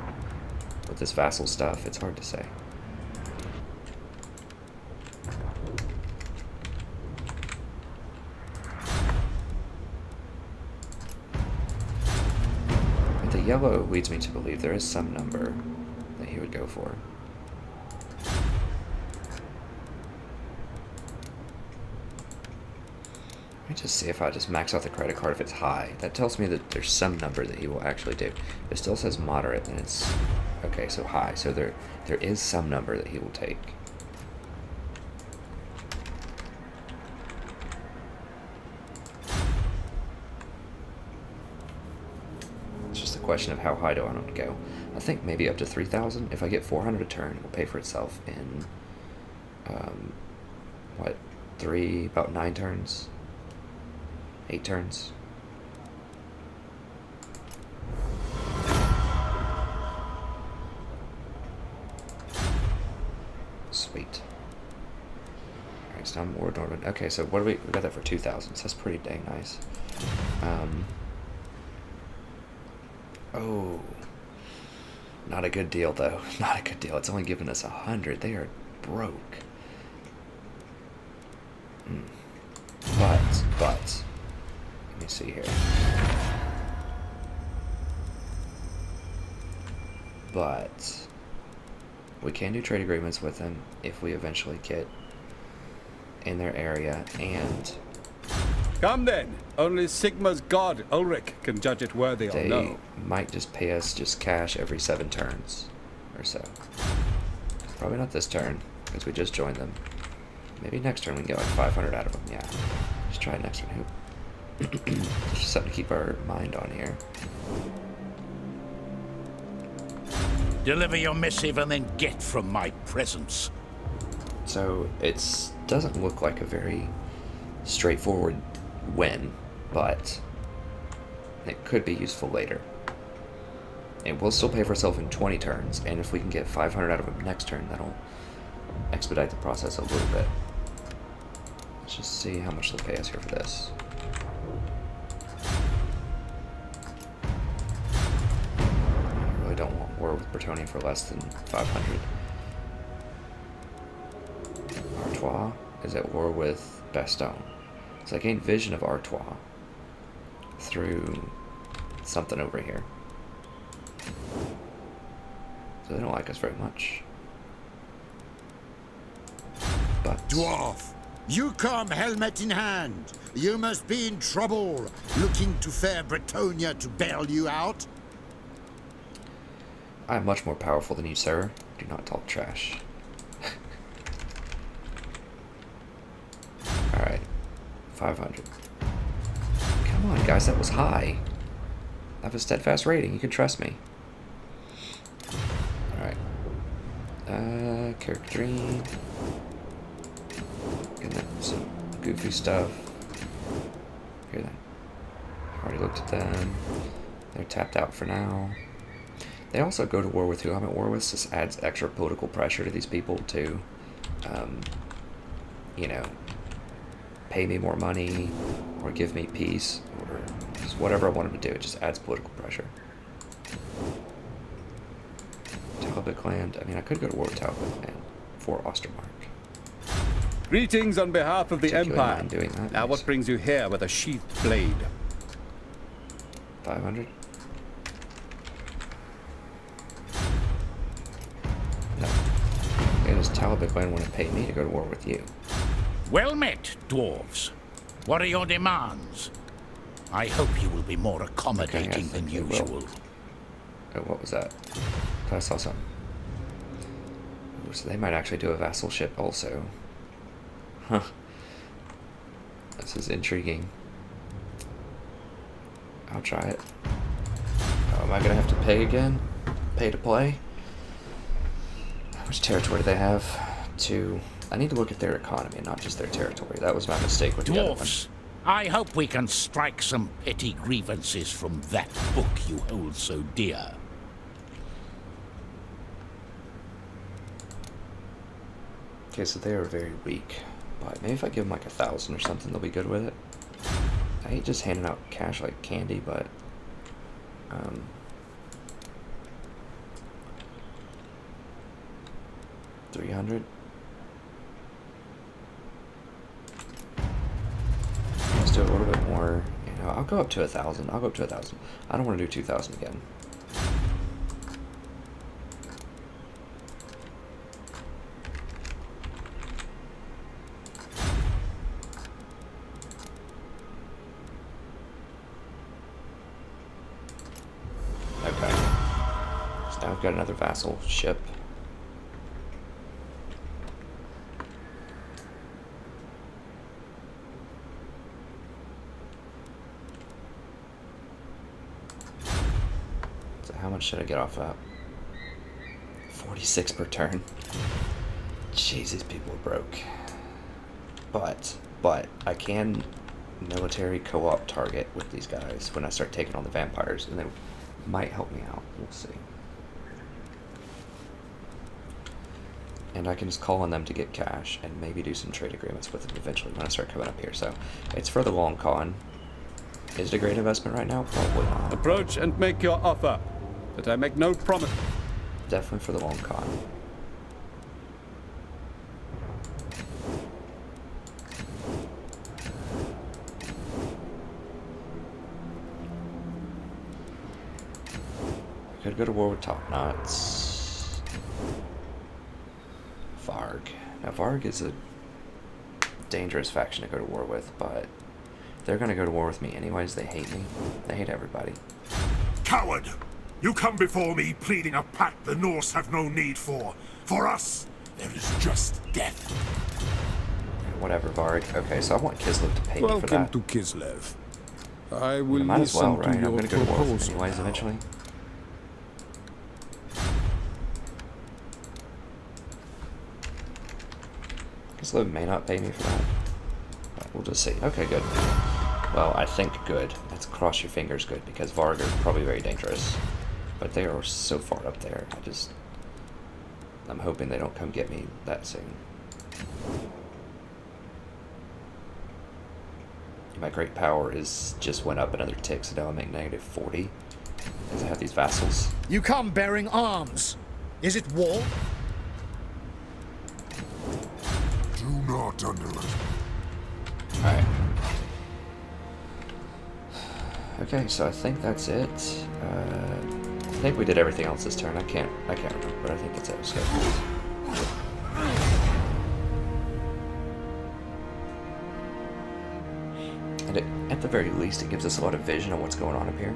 with this vassal stuff. It's hard to say. Yellow leads me to believe there is some number that he would go for. Let me just see if I just max out the credit card if it's high. That tells me that there's some number that he will actually do. If it still says moderate, then it's okay, so high. So there is some number that he will take. Question of how high do I want to go. I think maybe up to 3,000. If I get 400 a turn, it will pay for itself in about 9 turns, 8 turns. Sweet. Alright, so I'm more dormant. Okay, so what do we got that for 2,000, so that's pretty dang nice. Oh, not a good deal though. Not a good deal. It's only giving us 100. They are broke. But let me see here. But we can do trade agreements with them if we eventually get in their area, and Come then. Only Sigma's god, Ulrich, can judge it worthy or they no. might just pay us just cash every 7 turns or so. Probably not this turn, because we just joined them. Maybe next turn we can get like 500 out of them, yeah. Just try next turn. It's just something to keep our mind on here. Deliver your missive and then get from my presence. So it doesn't look like a very straightforward win, but it could be useful later. It will still pay for itself in 20 turns, and if we can get 500 out of him next turn, that'll expedite the process a little bit. Let's just see how much they'll pay us here for this. I really don't want war with Bretonnia for less than 500. Artois is at war with Bastogne. So I gained vision of Artois through something over here. So they don't like us very much. But Dwarf, you come helmet in hand. You must be in trouble, looking to fair Bretonnia to bail you out. I am much more powerful than you, sir. Do not talk trash. Alright. 500. Come on, guys, that was high. I have a steadfast rating. You can trust me. Alright. Character dream. Getting them some goofy stuff. Hear that? Already looked at them. They're tapped out for now. They also go to war with who I'm at war with. This adds extra political pressure to these people to, you know, pay me more money or give me peace or just whatever I want them to do. It just adds political pressure. Talbot land. I mean, I could go to war with Talbot land for Ostermark. Greetings on behalf of the Particularly Empire. mind doing that. Now, what brings you here with a sheathed blade? 500. No. Okay, does Talbot land want to pay me to go to war with you? Well met, dwarves. What are your demands? I hope you will be more accommodating than they will. usual. Oh, what was that? I saw something. Ooh, so they might actually do a vassalship also. Huh. This is intriguing. I'll try it. Oh, am I gonna have to pay again? Pay to play? How much territory do they have? 2. I need to look at their economy and not just their territory. That was my mistake with the other one. Dwarfs, I hope we can strike some petty grievances from that book you hold so dear. Okay, so they are very weak. But maybe if I give them like 1,000 or something, they'll be good with it. I hate just handing out cash like candy, but 300. Let's do a little bit more. You know, I'll go up to 1,000. I'll go up to 1,000. I don't want to do 2,000 again. Okay. So now I've got another vassal ship. So how much should I get off that? 46 per turn. Jeez, these people are broke. But I can military co-op target with these guys when I start taking on the vampires, and they might help me out. We'll see. And I can just call on them to get cash and maybe do some trade agreements with them eventually when I start coming up here. So it's for the long con. Is it a great investment right now? Probably not. Approach and make your offer, but I make no promise. Definitely for the long con. Could go to war with Top Knots. Varg. Now Varg is a dangerous faction to go to war with, but they're gonna go to war with me anyways. They hate me. They hate everybody. Coward! You come before me pleading a pact the Norse have no need for. For us, there is just death. Whatever, Varg. Okay, so I want Kislev to pay me for Welcome that. to Kislev. I will I might as listen well, right? to I'm your gonna go to war with him proposal anyways now. eventually. This load may not pay me for that. But we'll just see. Okay, good. Well, I think good. Let's cross your fingers good, because Varg are probably very dangerous. But they are so far up there. I'm hoping they don't come get me that soon. My great power just went up another tick, so now I'm at negative 40. Because I have these vassals. You come bearing arms. Is it war? Do not underestimate. Alright. Okay, so I think that's it. I think we did everything else this turn. I can't remember, but I think that's it. So. And at the very least, it gives us a lot of vision on what's going on up here.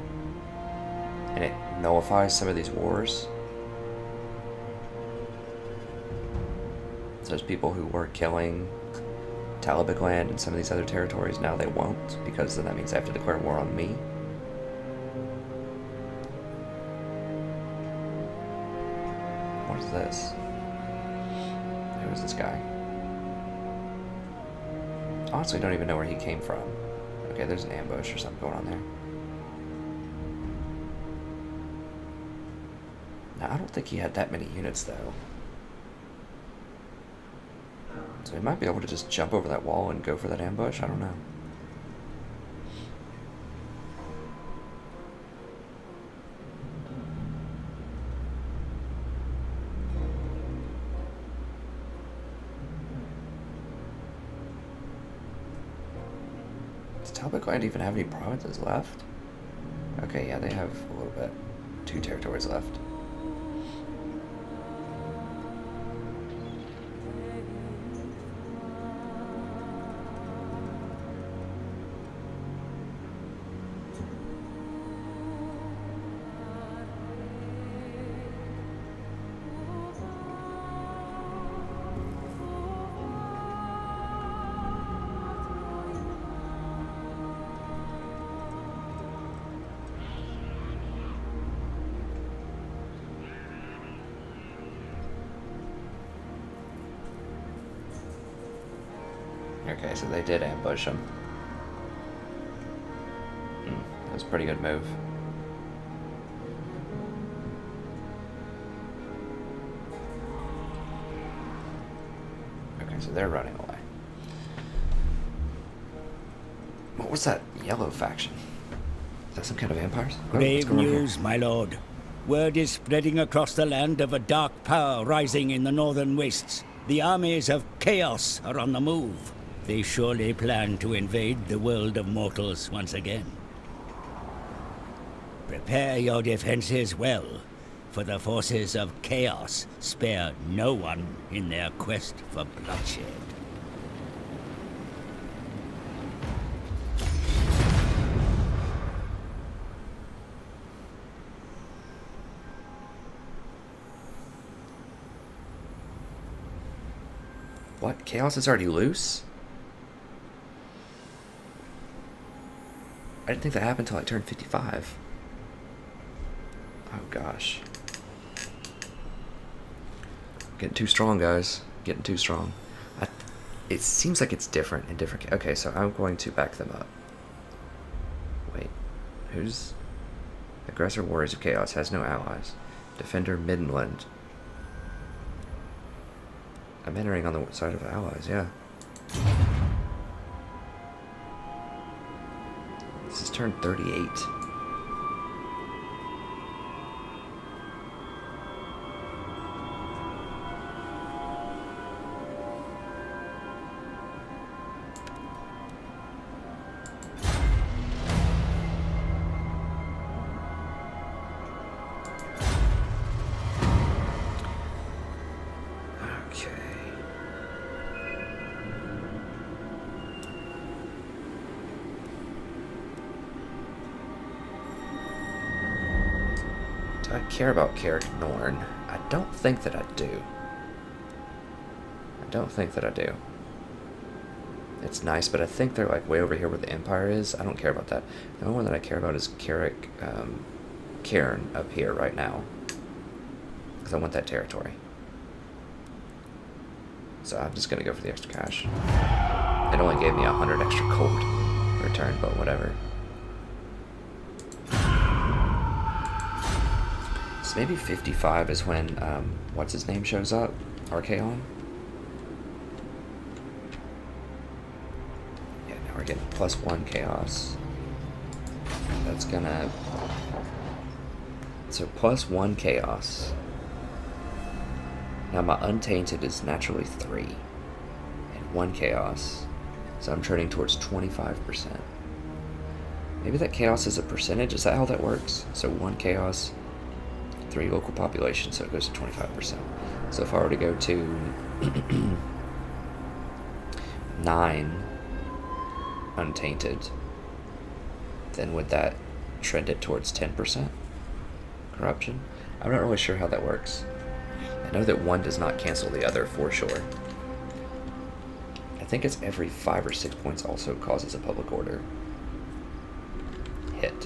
And it nullifies some of these wars. So there's people who were killing Talabik land and some of these other territories, now they won't, because then that means they have to declare war on me. What is this? Who is this guy? Honestly, I don't even know where he came from. Okay, there's an ambush or something going on there. Now, I don't think he had that many units, though. So he might be able to just jump over that wall and go for that ambush. I don't know. Does Talbot Land even have any provinces left? Okay, yeah, they have a little bit. 2 territories left. Okay, so they did ambush him. That was a pretty good move. Okay, so they're running away. What was that yellow faction? Is that some kind of vampires? Grave news, my lord. Word is spreading across the land of a dark power rising in the northern wastes. The armies of chaos are on the move. They surely plan to invade the world of mortals once again. Prepare your defenses well, for the forces of chaos spare no one in their quest for bloodshed. What? Chaos is already loose? I didn't think that happened until I turned 55. Oh gosh. Getting too strong, guys. Getting too strong. It seems like it's different in different... Okay, so I'm going to back them up. Wait. Who's... Aggressor Warriors of Chaos has no allies. Defender Midland. I'm entering on the side of allies, yeah. This is turn 38. I care about Carrick Norn. I don't think that I do. I don't think that I do. It's nice, but I think they're like way over here where the Empire is. I don't care about that. The only one that I care about is Carrick, Cairn up here right now. Because I want that territory. So I'm just gonna go for the extra cash. It only gave me 100 extra gold return, but whatever. So maybe 55 is when, what's his name shows up? Archaon? Yeah, now we're getting +1 chaos. That's gonna... So +1 chaos. Now my untainted is naturally 3. And 1 chaos. So I'm turning towards 25%. Maybe that chaos is a percentage? Is that how that works? So 1 chaos, 3 local population, so it goes to 25%. So if I were to go to 9 untainted, then would that trend it towards 10% corruption? I'm not really sure how that works. I know that one does not cancel the other for sure. I think it's every 5 or 6 points also causes a public order hit.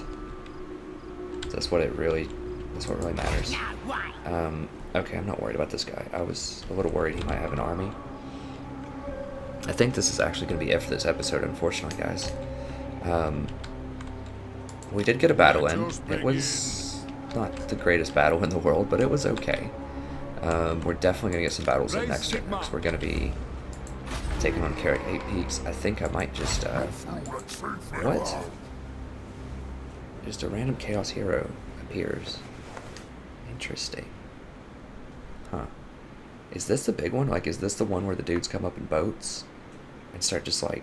So that's what really matters. Okay, I'm not worried about this guy. I was a little worried he might have an army. I think this is actually going to be it for this episode, unfortunately, guys. We did get a battle in. It was not the greatest battle in the world, but it was okay. We're definitely going to get some battles in next week, because we're going to be taking on Carrick 8 Peaks. I think I might just, what? Just a random Chaos Hero appears. Interesting. Huh. Is this the big one? Like, is this the one where the dudes come up in boats and start just, like,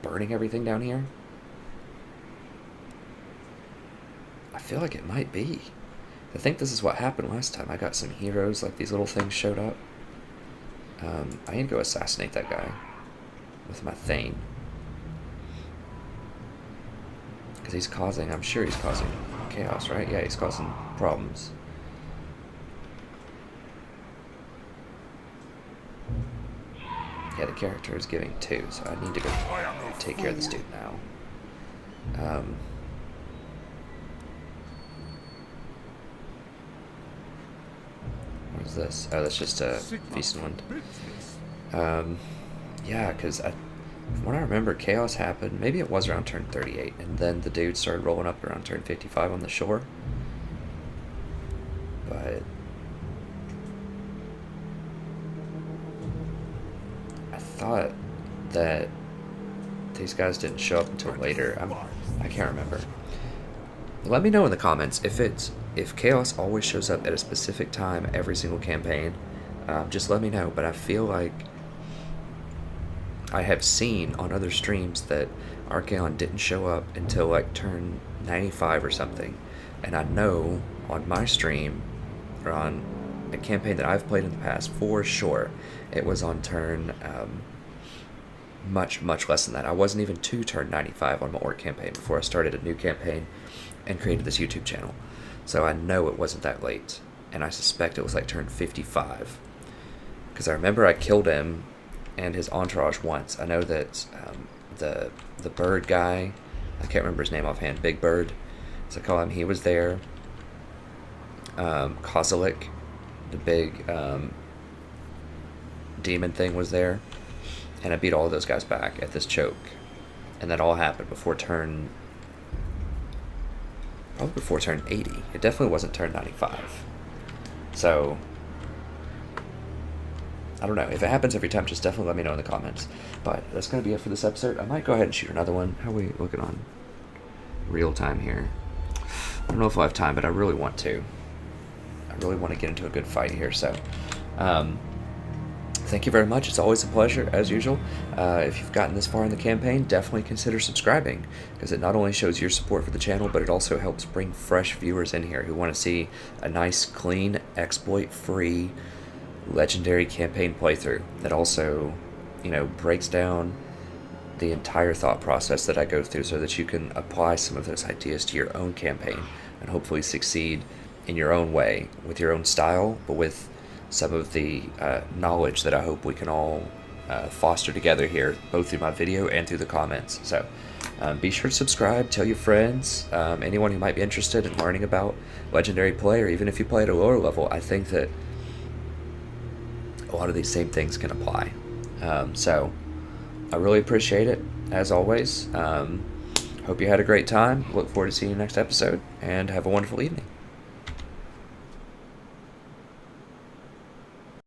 burning everything down here? I feel like it might be. I think this is what happened last time. I got some heroes, like these little things showed up. I need to go assassinate that guy with my Thane. Because he's causing, I'm sure he's causing chaos, right? Yeah, he's causing problems. Yeah, the character is giving 2, so I need to go take care of this dude now. What is this? Oh, that's just a Feastland. Yeah, because from what I remember, chaos happened. Maybe it was around turn 38, and then the dude started rolling up around turn 55 on the shore. But I thought that these guys didn't show up until later. I can't remember. Let me know in the comments if chaos always shows up at a specific time every single campaign. Just let me know. But I feel like I have seen on other streams that Archaon didn't show up until like turn 95 or something. And I know on my stream, or on a campaign that I've played in the past, for sure, it was on turn much less than that. I wasn't even to turn 95 on my Orc campaign before I started a new campaign and created this YouTube channel. So I know it wasn't that late, and I suspect it was like turn 55. Because I remember I killed him and his entourage once. I know that the bird guy, I can't remember his name offhand, Big Bird, as I call him, he was there. Kozilek, the big demon thing, was there. And I beat all of those guys back at this choke. And that all happened before turn... probably before turn 80. It definitely wasn't turn 95. So... I don't know. If it happens every time, just definitely let me know in the comments. But that's going to be it for this episode. I might go ahead and shoot another one. How are we looking on real time here? I don't know if I'll have time, but I really want to. I really want to get into a good fight here. So, thank you very much. It's always a pleasure, as usual. If you've gotten this far in the campaign, definitely consider subscribing, because it not only shows your support for the channel, but it also helps bring fresh viewers in here who want to see a nice, clean, exploit-free, legendary campaign playthrough that also, you know, breaks down the entire thought process that I go through so that you can apply some of those ideas to your own campaign and hopefully succeed in your own way, with your own style, but with some of the knowledge that I hope we can all foster together here, both through my video and through the comments. So be sure to subscribe, tell your friends, anyone who might be interested in learning about legendary play, or even if you play at a lower level. I think that a lot of these same things can apply. So I really appreciate it, as always. Hope you had a great time. Look forward to seeing you next episode, and have a wonderful evening.